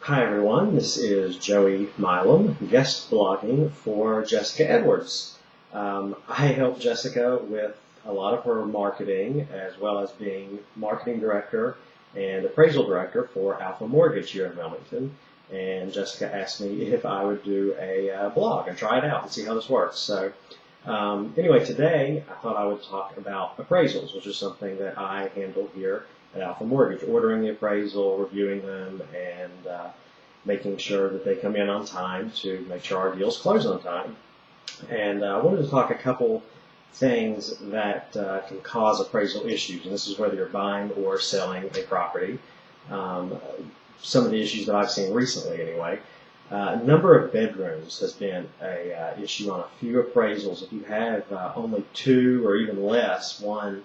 Hi everyone, this is Joey Milam, guest blogging for Jessica Edwards. I help Jessica with a lot of her marketing as well as being marketing director and appraisal director for Alpha Mortgage here in Wilmington. And Jessica asked me if I would do a blog and try it out and see how this works. Anyway, today I thought I would talk about appraisals, which is something that I handle here at Alpha Mortgage, ordering the appraisal, reviewing them, and making sure that they come in on time to make sure our deals close on time. And I wanted to talk a couple things that can cause appraisal issues, and this is whether you're buying or selling a property. Um, some of the issues that I've seen recently anyway. Number of bedrooms has been a issue on a few appraisals. If you have only two or even less, one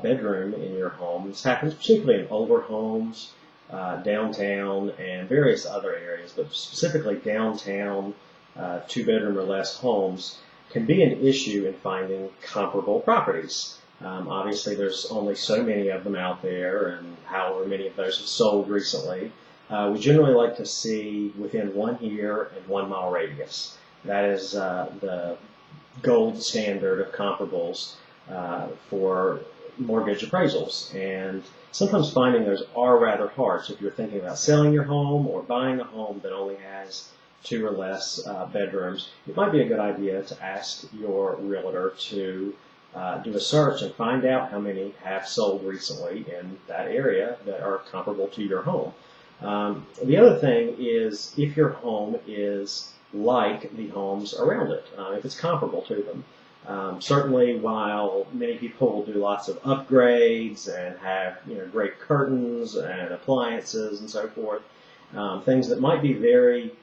bedroom in your home, this happens particularly in older homes, downtown, and various other areas, but specifically downtown, two-bedroom or less homes can be an issue in finding comparable properties. Obviously, there's only so many of them out there, and however many of those have sold recently. We generally like to see within 1 year and 1 mile radius. That is the gold standard of comparables for mortgage appraisals. And sometimes finding those are rather hard. So if you're thinking about selling your home or buying a home that only has two or less bedrooms, it might be a good idea to ask your realtor to do a search and find out how many have sold recently in that area that are comparable to your home. The other thing is if your home is like the homes around it, if it's comparable to them. Certainly, while many people will do lots of upgrades and have great curtains and appliances and so forth, things that might be very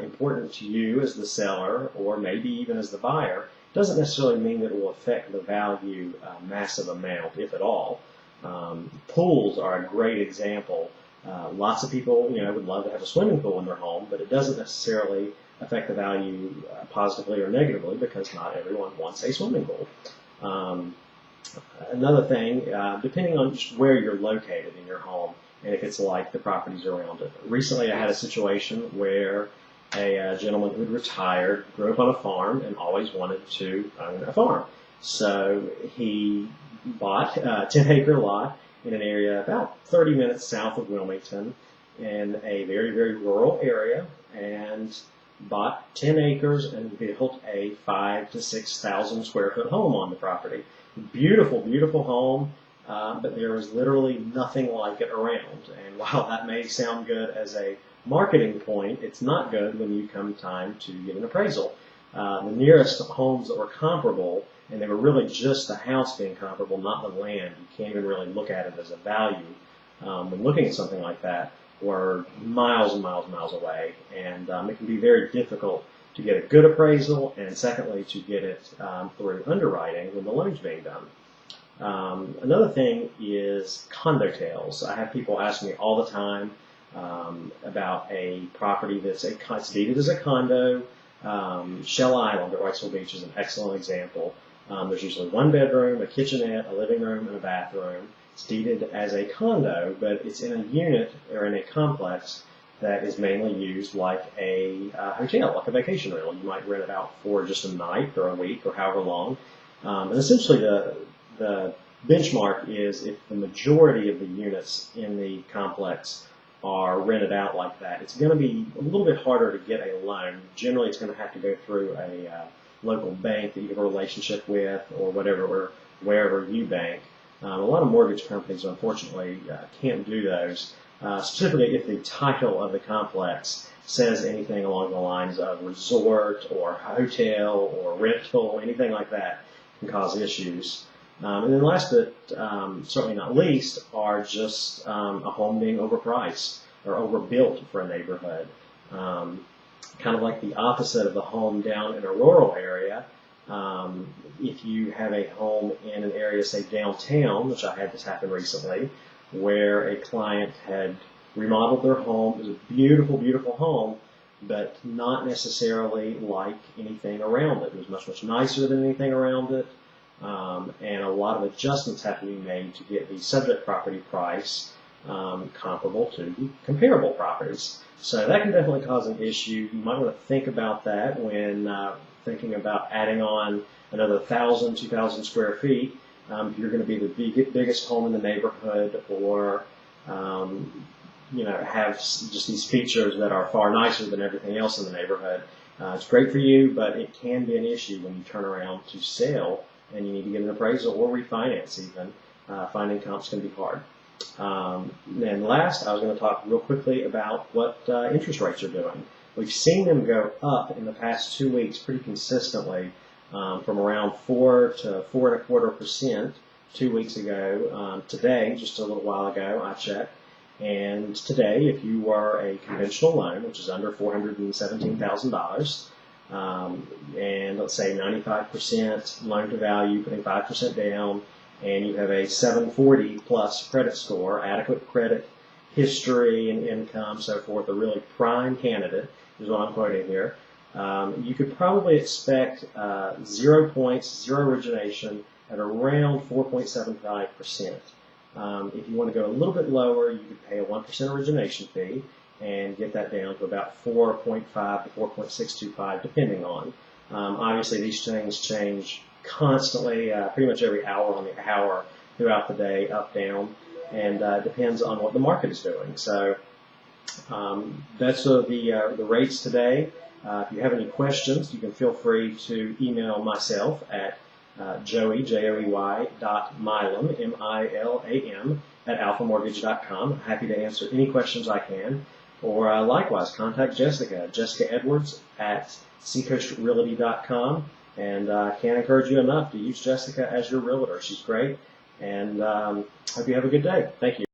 important to you as the seller or maybe even as the buyer, doesn't necessarily mean that it will affect the value a massive amount, if at all. Pools are a great example. Lots of people, would love to have a swimming pool in their home, but it doesn't necessarily affect the value positively or negatively because not everyone wants a swimming pool. Another thing, depending on where you're located in your home and if it's like the properties around it. Recently I had a situation where a gentleman who had retired grew up on a farm and always wanted to own a farm. So he bought a 10-acre lot in an area about 30 minutes south of Wilmington in a very, very rural area, and bought 10 acres and built a 5,000 to 6,000 square foot home on the property. Beautiful, beautiful home, but there was literally nothing like it around. And while that may sound good as a marketing point, it's not good when you come time to get an appraisal. The nearest homes that were comparable, and they were really just the house being comparable, not the land. You can't even really look at it as a value when looking at something like that, were miles and miles and miles away. And it can be very difficult to get a good appraisal, and secondly, to get it through underwriting when the loan's being done. Another thing is condo tails. I have people ask me all the time about a property that's deeded as a condo. Shell Island at Wrightsville Beach is an excellent example. There's usually one bedroom, a kitchenette, a living room, and a bathroom. It's deeded as a condo, but it's in a unit or in a complex that is mainly used like a hotel, like a vacation rental. You might rent it out for just a night or a week or however long. And essentially the benchmark is if the majority of the units in the complex are rented out like that, it's going to be a little bit harder to get a loan. Generally, it's going to have to go through a local bank that you have a relationship with or whatever, or wherever you bank. A lot of mortgage companies, unfortunately, can't do those, specifically if the title of the complex says anything along the lines of resort or hotel or rental, anything like that can cause issues. And then last but certainly not least are just a home being overpriced or overbuilt for a neighborhood. Kind of like the opposite of the home down in a rural area. If you have a home in an area, say downtown, which I had this happen recently, where a client had remodeled their home. It was a beautiful, beautiful home, but not necessarily like anything around it. It was much, much nicer than anything around it. And a lot of adjustments have to be made to get the subject property price comparable to comparable properties. So that can definitely cause an issue. You might want to think about that when thinking about adding on another 1,000, 2,000 square feet. If you're going to be the biggest home in the neighborhood, or have just these features that are far nicer than everything else in the neighborhood. It's great for you, but it can be an issue when you turn around to sell and you need to get an appraisal or refinance even. Finding comps can be hard. And last, I was going to talk real quickly about what interest rates are doing. We've seen them go up in the past 2 weeks pretty consistently, from around 4 to 4.25% 2 weeks ago. Today, just a little while ago, I checked. And today, if you are a conventional loan, which is under $417,000, and let's say 95% loan to value, putting 5% down, and you have a 740 plus credit score, adequate credit history and income, so forth, a really prime candidate is what I'm quoting here, you could probably expect 0 points, 0 origination at around 4.75%. If you want to go a little bit lower, you could pay a 1% origination fee and get that down to about 4.5 to 4.625, depending on. Obviously, these things change constantly, pretty much every hour on the hour throughout the day, up, down, and depends on what the market is doing. So that's the rates today. If you have any questions, you can feel free to email myself at Joey, Joey, .milam, M-I-L-A-M, at alphamortgage.com. I'm happy to answer any questions I can. Or likewise, contact Jessica, Jessica Edwards at seacoastrealty.com. And I can't encourage you enough to use Jessica as your realtor. She's great. And hope you have a good day. Thank you.